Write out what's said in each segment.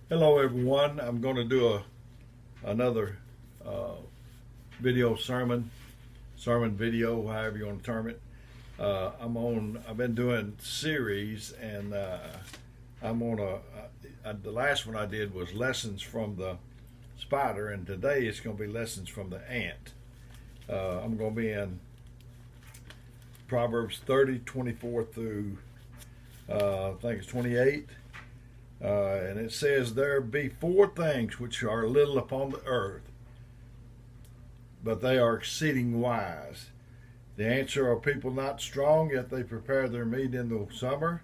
Hello everyone. I'm going to do another uh, video sermon video, however you want to term it. I've been doing series, and I'm on the last one I did was lessons from the spider, and today it's going to be lessons from the ant. I'm going to be in Proverbs 30:24 through I think it's 28. And it says, "There be four things which are little upon the earth, but they are exceeding wise. The ants are a people not strong, yet they prepare their meat in the summer.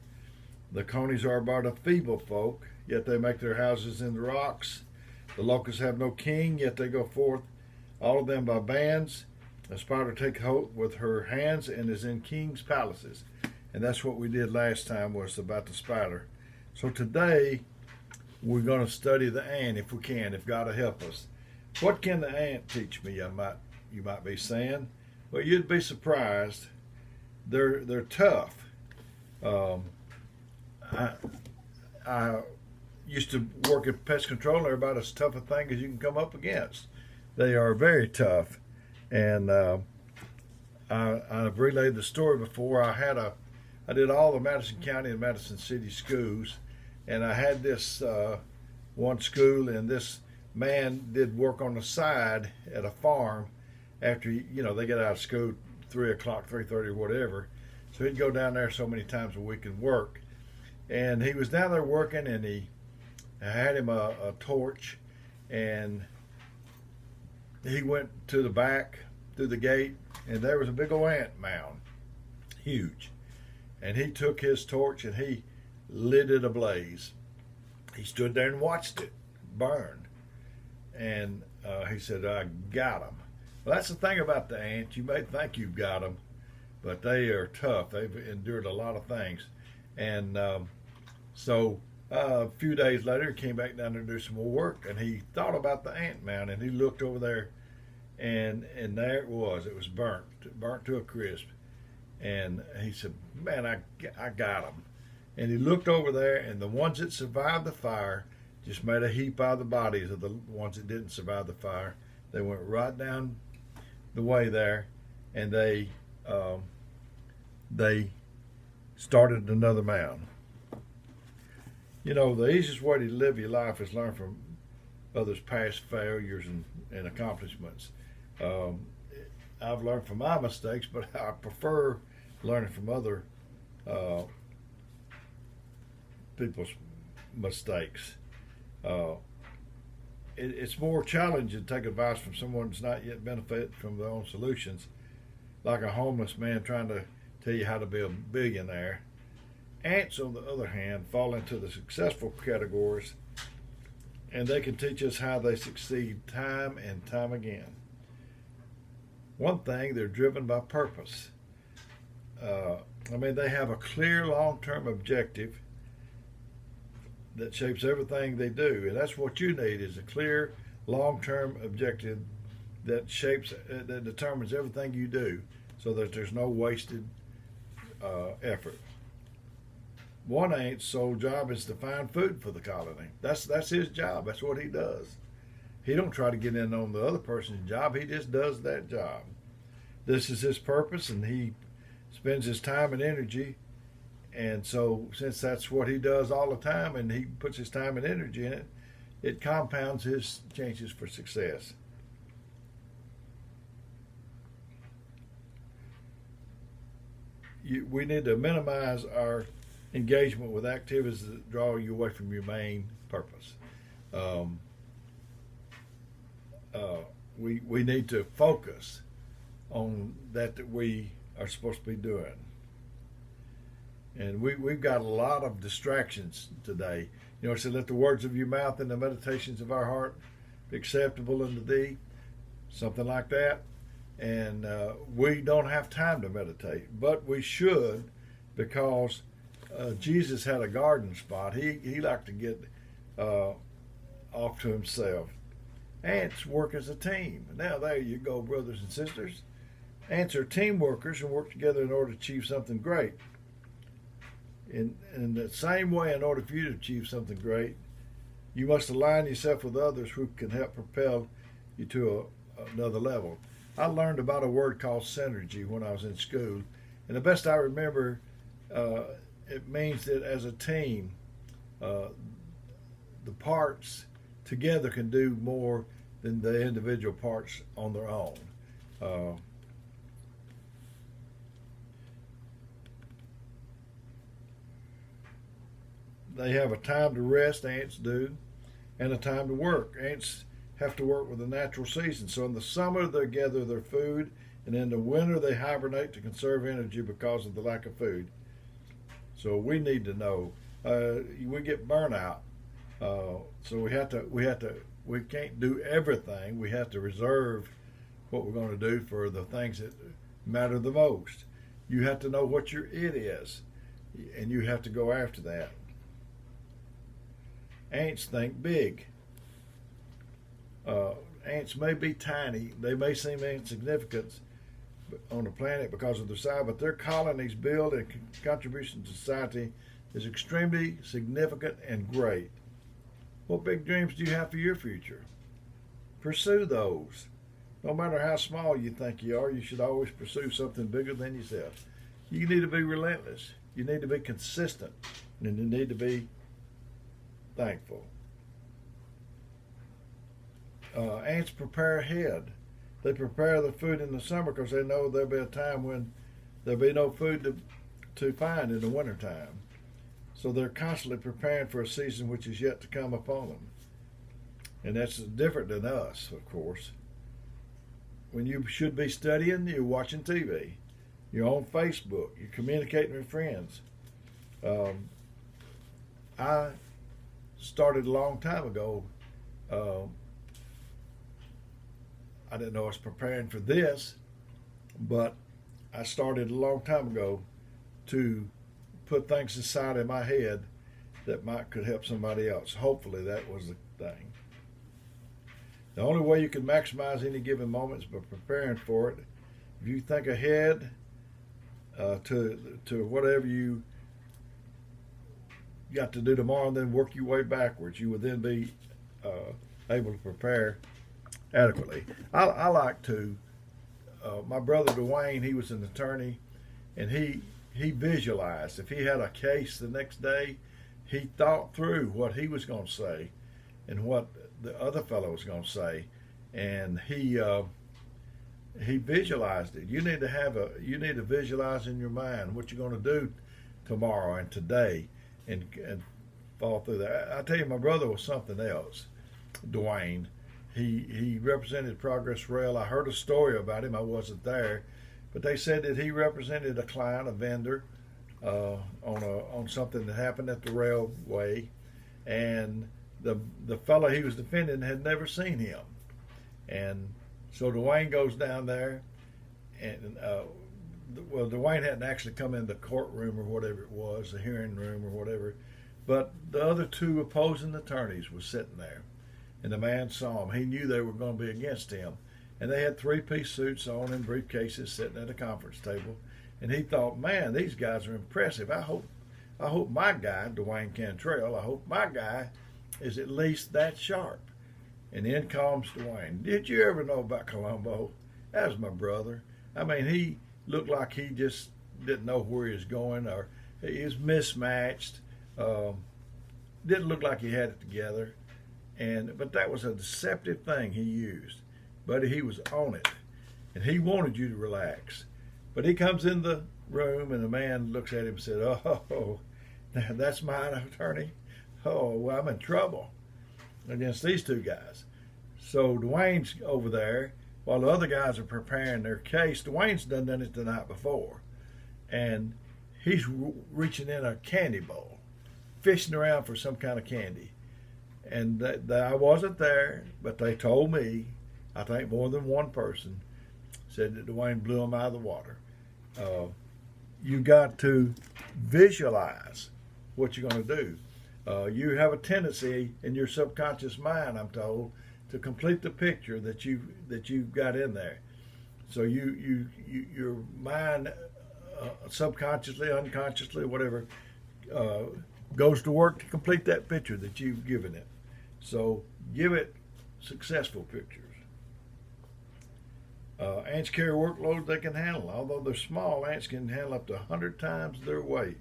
The conies are but a feeble folk, yet they make their houses in the rocks. The locusts have no king, yet they go forth, all of them by bands. The spider takes hope with her hands and is in kings' palaces." And that's what we did last time, was about the spider. So today we're going to study the ant, if we can, if God will help us. What can the ant teach me? You might be saying. Well, you'd be surprised. They're tough. Um, I I used to work at pest control, and they're about as tough a thing as you can come up against. They are very tough, and I've relayed the story before. I did all the Madison County and Madison City schools, and I had this one school, and this man did work on the side at a farm after they get out of school 3 o'clock, 3:30, whatever. So he'd go down there so many times a week and work. And he was down there working, and I had him a torch, and he went to the back through the gate, and there was a big old ant mound, huge. And he took his torch and he lit it ablaze. He stood there and watched it burn. And he said, "I got him." Well, that's the thing about the ants. You may think you've got them, but they are tough. They've endured a lot of things. And so a few days later, he came back down there to do some more work, and he thought about the ant mound, and he looked over there, and there it was. It was burnt to a crisp. And he said, "Man, I got them." And he looked over there, and the ones that survived the fire just made a heap out of the bodies of the ones that didn't survive the fire. They went right down the way there, and they started another mound. The easiest way to live your life is learn from others' past failures and accomplishments. Um, I've learned from my mistakes, but I prefer learning from other uh, people's mistakes. Uh, it's more challenging to take advice from someone that's not yet benefited from their own solutions, like a homeless man trying to tell you how to be a billionaire. Ants, on the other hand, fall into the successful categories, and they can teach us how they succeed time and time again. One thing, they're driven by purpose. They have a clear long-term objective that shapes everything they do, and that's what you need, is a clear long-term objective that determines everything you do, so that there's no wasted effort. One ant's sole job is to find food for the colony. That's his job. That's what he does. He don't try to get in on the other person's job. He just does that job. This is his purpose, and he spends his time and energy. And so, since that's what he does all the time, and he puts his time and energy in it, it compounds his chances for success. We need to minimize our engagement with activities that draw you away from your main purpose. Um, we need to focus on that we are supposed to be doing. And we've got a lot of distractions today. It said, "Let the words of your mouth and the meditations of our heart be acceptable unto thee," something like that. And we don't have time to meditate, but we should, because Jesus had a garden spot. He liked to get off to himself. Ants work as a team. Now there you go, brothers and sisters. Ants are team workers and work together in order to achieve something great. In the same way, in order for you to achieve something great, You must align yourself with others who can help propel you to another level. I learned about a word called synergy when I was in school, and the best I remember, uh, it means that as a team, uh, the parts together can do more than the individual parts on their own. Uh, they have a time to rest, ants do, and a time to work. Ants have to work with the natural season. So in the summer, they gather their food, and in the winter, they hibernate to conserve energy because of the lack of food. So we need to know. We get burnout, so we can't do everything. We have to reserve what we're going to do for the things that matter the most. You have to know what your it is, and you have to go after that. Ants think big. Ants may be tiny, they may seem insignificant on the planet because of their size, but their colonies build and contribution to society is extremely significant and great. What big dreams do you have for your future? Pursue those. No matter how small you think you are, you should always pursue something bigger than yourself. You need to be relentless. You need to be consistent. And you need to be thankful. Ants prepare ahead. They prepare the food in the summer because they know there'll be a time when there'll be no food to find in the wintertime. So they're constantly preparing for a season which is yet to come upon them. And that's different than us, of course. When you should be studying, you're watching TV. You're on Facebook. You're communicating with friends. I started a long time ago. I didn't know I was preparing for this, but I started a long time ago to put things aside in my head that could help somebody else. Hopefully that was the thing. The only way you can maximize any given moment is by preparing for it. If you think ahead to whatever you got to do tomorrow and then work your way backwards, you would then be able to prepare adequately. I like to, my brother Dwayne, he was an attorney, and he visualized. If he had a case the next day, he thought through what he was going to say and what the other fellow was going to say, and he visualized it. You need to visualize in your mind what you're going to do tomorrow and today, and follow through that. I tell you, my brother was something else. Dwayne, he represented Progress Rail. I heard a story about him. I wasn't there, but they said that he represented a client, a vendor, on something that happened at the railway, and the fellow he was defending had never seen him, and so Dwayne goes down there, and Dwayne hadn't actually come in the courtroom or whatever it was, the hearing room or whatever, but the other two opposing attorneys were sitting there, and the man saw him. He knew they were going to be against him, and they had three-piece suits on and briefcases sitting at a conference table, and he thought, man, these guys are impressive. I hope my guy, Dwayne Cantrell, I hope my guy is at least that sharp. And in comes Dwayne. Did you ever know about Columbo? That was my brother. I mean, he looked like he just didn't know where he was going, or he was mismatched. Didn't look like he had it together. But that was a deceptive thing he used. But he was on it. And he wanted you to relax. But he comes in the room, and the man looks at him and said, oh, that's my attorney? Oh, well, I'm in trouble against these two guys. So Dwayne's over there while the other guys are preparing their case. Dwayne's done it the night before, and he's reaching in a candy bowl, fishing around for some kind of candy. And I wasn't there, but they told me, I think more than one person said that Dwayne blew him out of the water. You got to visualize what you're going to do. You have a tendency in your subconscious mind, I'm told, to complete the picture that you've got in there. So your mind, subconsciously, unconsciously, whatever, goes to work to complete that picture that you've given it. So give it successful pictures. Ants carry workloads they can handle. Although they're small, ants can handle up to 100 times their weight.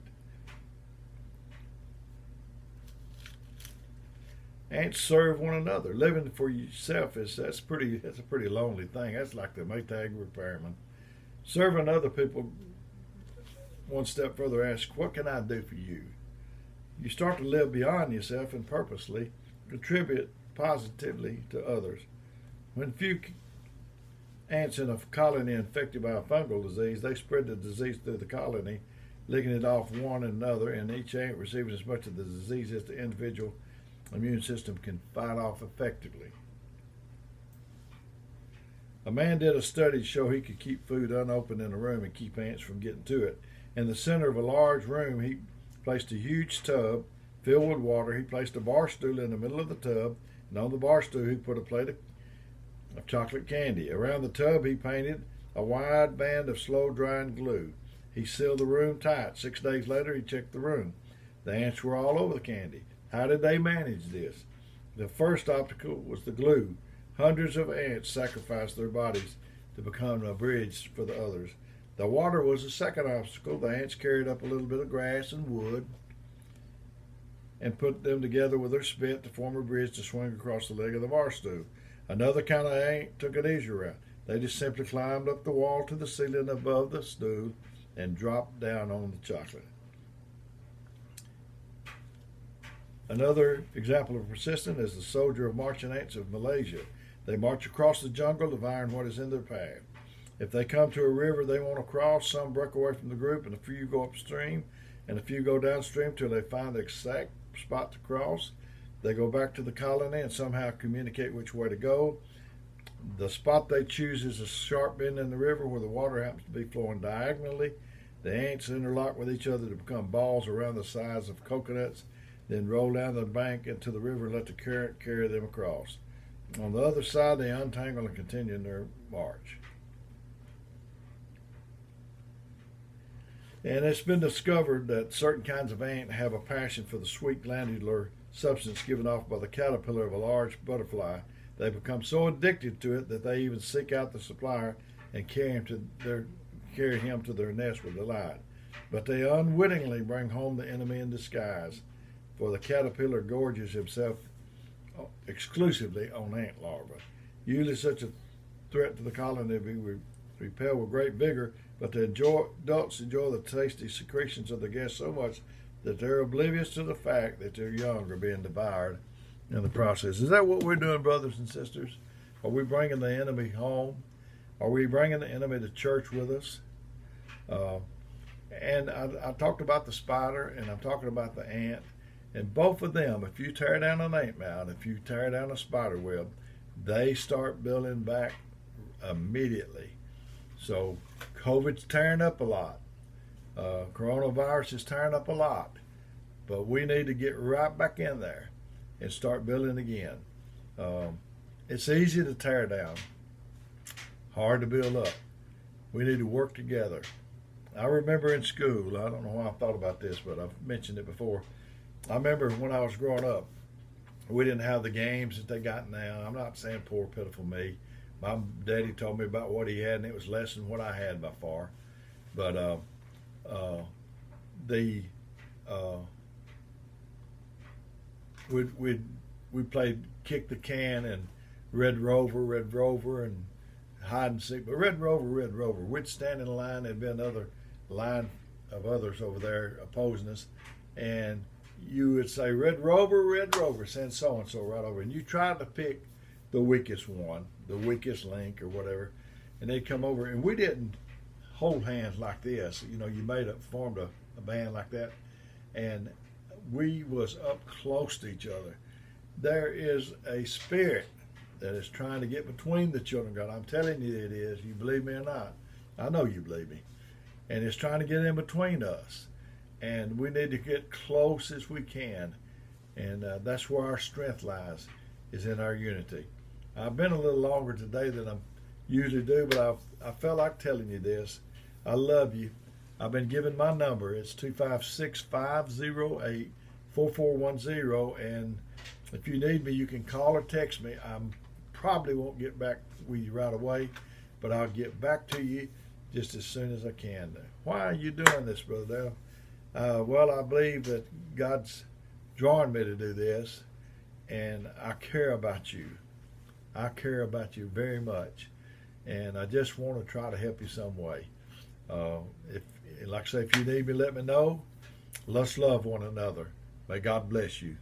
Ants serve one another. Living for yourself that's a pretty lonely thing. That's like the Maytag repairman. Serving other people one step further asks, what can I do for you? You start to live beyond yourself and purposely contribute positively to others. When few ants in a colony infected by a fungal disease, they spread the disease through the colony, licking it off one another, and each ant receiving as much of the disease as the individual immune system can fight off effectively. A man did a study to show he could keep food unopened in a room and keep ants from getting to it. In the center of a large room, he placed a huge tub filled with water. He placed a bar stool in the middle of the tub, and on the bar stool he put a plate of chocolate candy. Around the tub he painted a wide band of slow-drying glue. He sealed the room tight. 6 days later he checked the room. The ants were all over the candy. How did they manage this? The first obstacle was the glue. Hundreds of ants sacrificed their bodies to become a bridge for the others. The water was the second obstacle. The ants carried up a little bit of grass and wood and put them together with their spit to form a bridge to swing across the leg of the bar stool. Another kind of ant took an easier route. They just simply climbed up the wall to the ceiling above the stool and dropped down on the chocolate. Another example of persistence is the soldier of marching ants of Malaysia. They march across the jungle, devouring what is in their path. If they come to a river they want to cross, some break away from the group, and a few go upstream, and a few go downstream till they find the exact spot to cross. They go back to the colony and somehow communicate which way to go. The spot they choose is a sharp bend in the river where the water happens to be flowing diagonally. The ants interlock with each other to become balls around the size of coconuts, then roll down the bank into the river and let the current carry them across. On the other side, they untangle and continue their march. And it's been discovered that certain kinds of ant have a passion for the sweet glandular substance given off by the caterpillar of a large butterfly. They become so addicted to it that they even seek out the supplier and carry him to their nest with delight. But they unwittingly bring home the enemy in disguise, for the caterpillar gorges himself exclusively on ant larvae. Usually such a threat to the colony be repelled with great vigor, but the adults enjoy the tasty secretions of the guests so much that they're oblivious to the fact that their young are being devoured in the process. Is that what we're doing, brothers and sisters? Are we bringing the enemy home? Are we bringing the enemy to church with us? And I talked about the spider, and I'm talking about the ant. And both of them, if you tear down an ant mound, if you tear down a spider web, they start building back immediately. So COVID's tearing up a lot. Coronavirus is tearing up a lot. But we need to get right back in there and start building again. It's easy to tear down, hard to build up. We need to work together. I remember in school, I don't know why I thought about this, but I've mentioned it before. I remember when I was growing up, we didn't have the games that they got now. I'm not saying poor, pitiful me. My daddy told me about what he had, and it was less than what I had by far. But we played kick the can and Red Rover, and hide and seek. But Red Rover, we'd stand in a line. There'd be another line of others over there opposing us, and you would say, Red Rover, send so-and-so right over. And you tried to pick the weakest one, the weakest link or whatever, and they'd come over. And we didn't hold hands like this. You know, you formed a band like that, and we was up close to each other. There is a spirit that is trying to get between the children of God. I'm telling you it is. You believe me or not? I know you believe me. And it's trying to get in between us. And we need to get close as we can. And that's where our strength lies, is in our unity. I've been a little longer today than I usually do, but I felt like telling you this. I love you. I've been given my number. It's 256-508-4410. And If you need me, you can call or text me. I probably won't get back with you right away, but I'll get back to you just as soon as I can. Why are you doing this, Brother Dale? Well, I believe that God's drawing me to do this, and I care about you. I care about you very much, and I just want to try to help you some way. If, like I say, if you need me, let me know. Let's love one another. May God bless you.